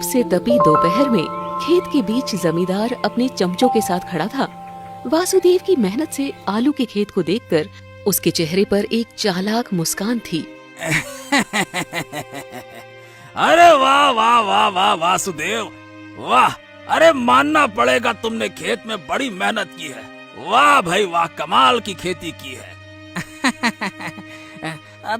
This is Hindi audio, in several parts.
से तपी दोपहर में खेत के बीच जमींदार अपने चमचों के साथ खड़ा था। वासुदेव की मेहनत से आलू के खेत को देखकर उसके चेहरे पर एक चालाक मुस्कान थी। अरे वाह वाह वाह वाह वासुदेव, वाह! अरे मानना पड़ेगा, तुमने खेत में बड़ी मेहनत की है। वाह भाई वाह, कमाल की खेती की है।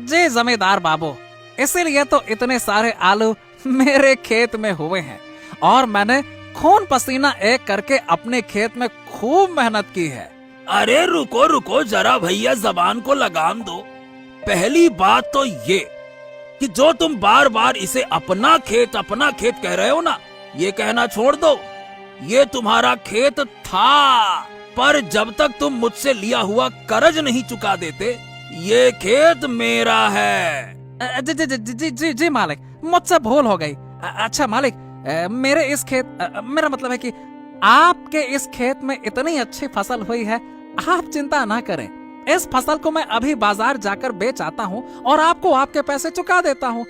जी जमींदार बाबू, इसीलिए तो इतने सारे आलू मेरे खेत में हुए हैं और मैंने खून पसीना एक करके अपने खेत में खूब मेहनत की है। अरे रुको रुको जरा भैया, जबान को लगाम दो। पहली बात तो ये कि जो तुम बार बार इसे अपना खेत कह रहे हो ना, ये कहना छोड़ दो। ये तुम्हारा खेत था, पर जब तक तुम मुझसे लिया हुआ कर्ज नहीं चुका देते, ये खेत मेरा है। जी जी जी जी जी जी मालिक, मुझसे भूल हो गई। अच्छा मालिक, मेरा मतलब है कि आपके इस खेत में इतनी अच्छी फसल हुई है, आप चिंता ना करें। इस फसल को मैं अभी बाजार जाकर बेच आता हूँ और आपको आपके पैसे चुका देता हूँ।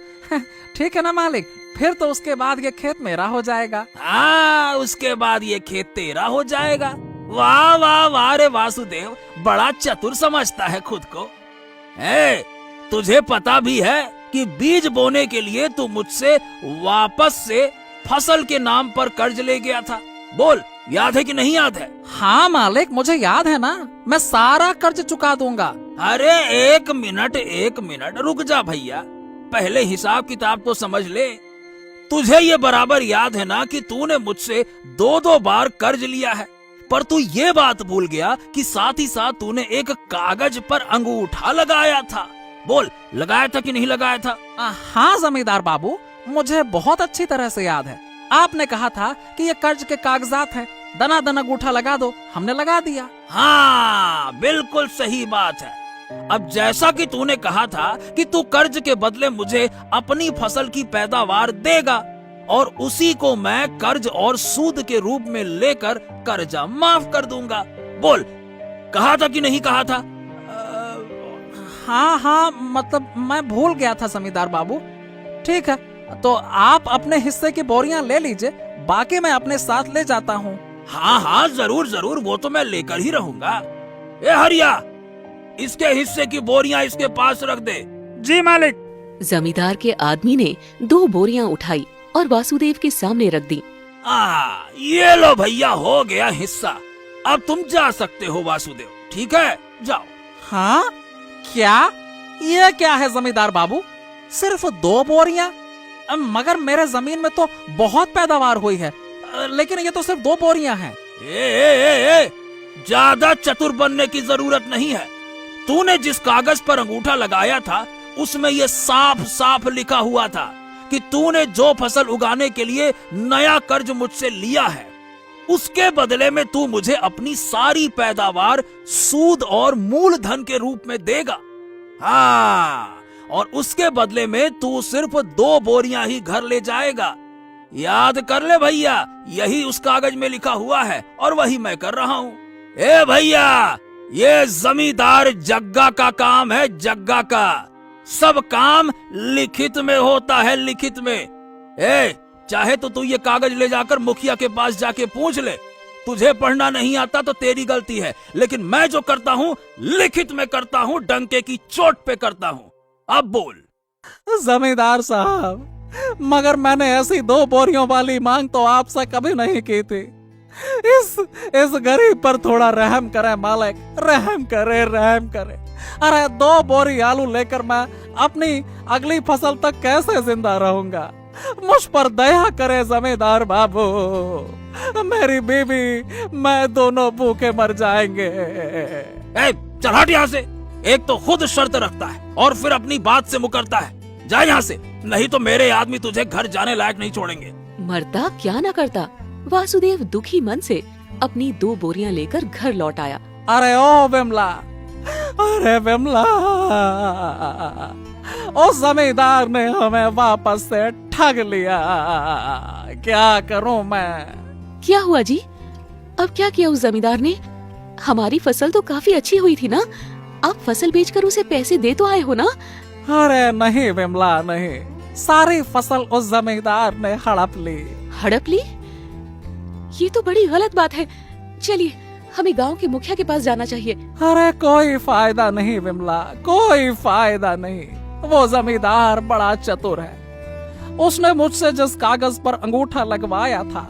ठीक है ना मालिक? फिर तो उसके बाद ये खेत मेरा हो जाएगा। हाँ, उसके बाद ये खेत तेरा हो जाएगा। वाह वाह वाह रे वासुदेव, बड़ा चतुर समझता है खुद को। तुझे पता भी है कि बीज बोने के लिए तू मुझसे वापस से फसल के नाम पर कर्ज ले गया था। बोल, याद है कि नहीं याद है? हाँ मालिक, मुझे याद है ना, मैं सारा कर्ज चुका दूंगा। अरे एक मिनट रुक जा भैया, पहले हिसाब किताब तो समझ ले। तुझे ये बराबर याद है ना कि तूने मुझसे 2-2 बार कर्ज लिया है, पर तू ये बात भूल गया कि साथ ही साथ तूने एक कागज पर अंगूठा लगाया था। बोल, लगाया था कि नहीं लगाया था? हाँ जमींदार बाबू, मुझे बहुत अच्छी तरह से याद है। आपने कहा था कि ये कर्ज के कागजात हैं, दना अंगूठा लगा दो, हमने लगा दिया। हाँ, बिल्कुल सही बात है। अब जैसा कि तूने कहा था कि तू कर्ज के बदले मुझे अपनी फसल की पैदावार देगा और उसी को मैं कर्ज और सूद के रूप में लेकर कर्जा माफ कर दूंगा। बोल, कहा था कि नहीं कहा था? हाँ, मतलब मैं भूल गया था जमींदार बाबू। ठीक है, तो आप अपने हिस्से की बोरियां ले लीजिए, बाकी मैं अपने साथ ले जाता हूँ। हाँ, जरूर, वो तो मैं लेकर ही रहूंगा। ए हरिया, इसके हिस्से की बोरियां इसके पास रख दे। जी मालिक। जमींदार के आदमी ने 2 बोरियां उठाई और वासुदेव के सामने रख दी। ये लो भैया, हो गया हिस्सा। अब तुम जा सकते हो वासुदेव, ठीक है? जाओ। हाँ? क्या? ये क्या है जमींदार बाबू, सिर्फ 2 बोरियां? मगर मेरे जमीन में तो बहुत पैदावार हुई है, लेकिन ये तो सिर्फ 2 बोरियां हैं। ज्यादा चतुर बनने की जरूरत नहीं है। तूने जिस कागज पर अंगूठा लगाया था, उसमें ये साफ साफ लिखा हुआ था कि तूने जो फसल उगाने के लिए नया कर्ज मुझसे लिया है, उसके बदले में तू मुझे अपनी सारी पैदावार सूद और मूलधन के रूप में देगा। हाँ, और उसके बदले में तू सिर्फ 2 बोरियां ही घर ले जाएगा। याद कर ले भैया, यही उस कागज में लिखा हुआ है और वही मैं कर रहा हूँ। ए भैया, ये जमींदार जग्गा का काम है, जग्गा का। सब काम लिखित में होता है, लिखित में। चाहे तो तू ये कागज ले जाकर मुखिया के पास जाके पूछ ले। तुझे पढ़ना नहीं आता तो तेरी गलती है, लेकिन मैं जो करता हूँ लिखित में करता हूँ, डंके की चोट पे करता हूँ। अब बोल। जमींदार साहब, मगर मैंने ऐसी 2 बोरियों वाली मांग तो आपसे कभी नहीं की थी। इस गरीब पर थोड़ा रहम करे मालिक, रहम करे। अरे 2 बोरी आलू लेकर मैं अपनी अगली फसल तक कैसे जिंदा रहूंगा? मुझ पर दया करे जमींदार बाबू, मेरी बीवी, मैं दोनों भूखे मर जाएंगे। चल हट यहाँ से। एक तो खुद शर्त रखता है और फिर अपनी बात से मुकरता है। जा यहाँ से, नहीं तो मेरे आदमी तुझे घर जाने लायक नहीं छोड़ेंगे। मरता क्या न करता, वासुदेव दुखी मन से अपनी 2 बोरियां लेकर घर लौट आया। अरे ओ विमला, उस जमींदार ने हमें वापस से ठग लिया। क्या करूं मैं? क्या हुआ जी? अब क्या किया उस जमींदार ने? हमारी फसल तो काफी अच्छी हुई थी ना, आप फसल बेचकर उसे पैसे दे तो आए हो ना? अरे नहीं विमला, नहीं, सारी फसल उस जमींदार ने हड़प ली। हड़प ली? ये तो बड़ी गलत बात है। चलिए, हमें गांव के मुखिया के पास जाना चाहिए। अरे कोई फायदा नहीं विमला, कोई फायदा नहीं। वो जमींदार बड़ा चतुर है। उसने मुझसे जिस कागज पर अंगूठा लगवाया था,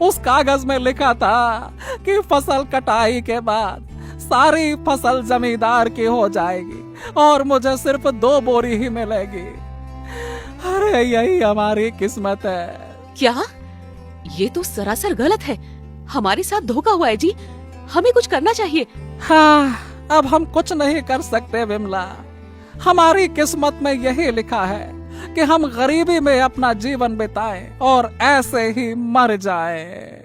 उस कागज में लिखा था कि फसल कटाई के बाद सारी फसल जमींदार की हो जाएगी और मुझे सिर्फ 2 बोरी ही मिलेगी। अरे यही हमारी किस्मत है। क्या? ये तो सरासर गलत है। हमारे साथ धोखा हुआ है जी। हमें कुछ करना चाहिए। हाँ, अब हम कुछ नहीं कर सकते विमला। हमारी किस्मत में यही लिखा है कि हम गरीबी में अपना जीवन बिताएं और ऐसे ही मर जाएं।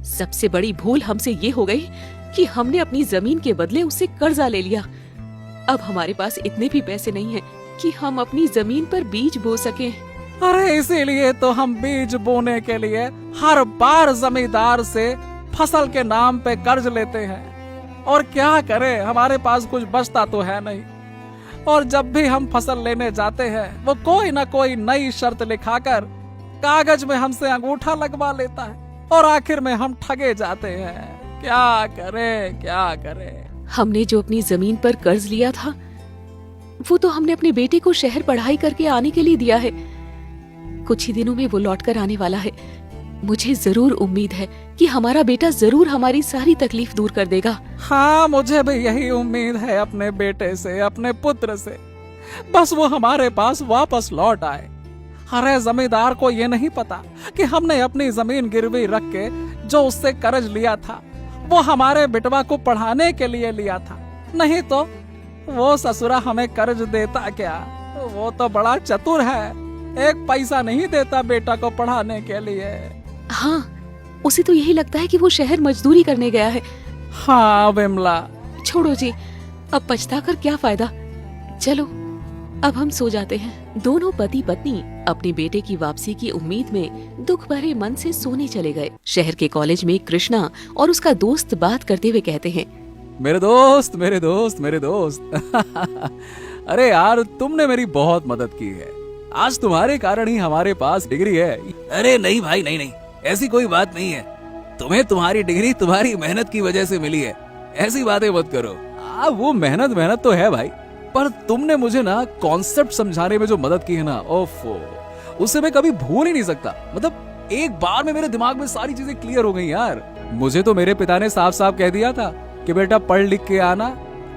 सबसे बड़ी भूल हमसे ये हो गई कि हमने अपनी जमीन के बदले उससे कर्जा ले लिया। अब हमारे पास इतने भी पैसे नहीं हैं कि हम अपनी जमीन पर बीज बो सकें। अरे इसीलिए तो हम बीज बोने के लिए हर बार जमींदार से फसल के नाम पे कर्ज लेते हैं। और क्या करें, हमारे पास कुछ बचता तो है नहीं। और जब भी हम फसल लेने जाते हैं, वो कोई ना कोई नई शर्त लिखाकर कागज में हमसे अंगूठा लगवा लेता है और आखिर में हम ठगे जाते हैं। क्या करें, क्या करें। हमने जो अपनी जमीन पर कर्ज लिया था, वो तो हमने अपने बेटे को शहर पढ़ाई करके आने के लिए दिया है। कुछ ही दिनों में वो लौट कर आने वाला है। मुझे जरूर उम्मीद है कि हमारा बेटा जरूर हमारी सारी तकलीफ दूर कर देगा। हाँ, मुझे भी यही उम्मीद है अपने बेटे से, अपने पुत्र से। बस वो हमारे पास वापस लौट आए। अरे जमींदार को ये नहीं पता कि हमने अपनी जमीन गिरवी रख के जो उससे कर्ज लिया था, वो हमारे बेटवा को पढ़ाने के लिए लिया था। नहीं तो वो ससुरा हमें कर्ज देता क्या। वो तो बड़ा चतुर है, 1 पैसा नहीं देता बेटा को पढ़ाने के लिए। हाँ, उसे तो यही लगता है कि वो शहर मजदूरी करने गया है। हाँ विमला। छोड़ो जी, अब पछता कर क्या फायदा। चलो, अब हम सो जाते हैं। दोनों पति पत्नी अपने बेटे की वापसी की उम्मीद में दुख भरे मन से सोने चले गए। शहर के कॉलेज में कृष्णा और उसका दोस्त बात करते हुए कहते हैं, मेरे दोस्त, मेरे दोस्त, मेरे दोस्त। अरे यार, तुमने मेरी बहुत मदद की है। आज तुम्हारे कारण ही हमारे पास डिग्री है। अरे नहीं भाई, नहीं नहीं, ऐसी कोई बात नहीं है। तुम्हें तुम्हारी डिग्री तुम्हारी मेहनत की वजह से मिली है। ऐसी बातें मत करो। वो मेहनत तो है भाई, पर तुमने मुझे ना कॉन्सेप्ट समझाने में जो मदद की है ना, ओफो, उसे मैं कभी भूल ही नहीं सकता। मतलब एक बार में मेरे दिमाग में सारी चीजें क्लियर हो गई यार। मुझे तो मेरे पिता ने साफ साफ कह दिया था कि बेटा पढ़ लिख के आना,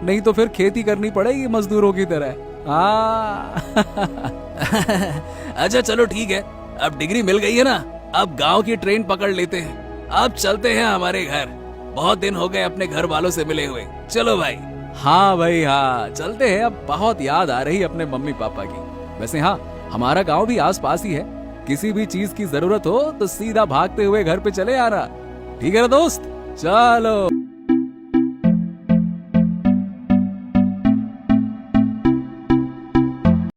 नहीं तो फिर खेती करनी पड़ेगी मजदूरों की तरह। अच्छा चलो ठीक है, अब डिग्री मिल गई है ना, अब गांव की ट्रेन पकड़ लेते हैं। अब चलते हैं हमारे घर। बहुत दिन हो गए अपने घर वालों से मिले हुए। चलो भाई। हाँ भाई, हाँ चलते हैं। अब बहुत याद आ रही अपने मम्मी पापा की। वैसे हाँ, हमारा गांव भी आस पास ही है। किसी भी चीज की जरूरत हो तो सीधा भागते हुए घर पे चले आना। ठीक है ना दोस्त? चलो।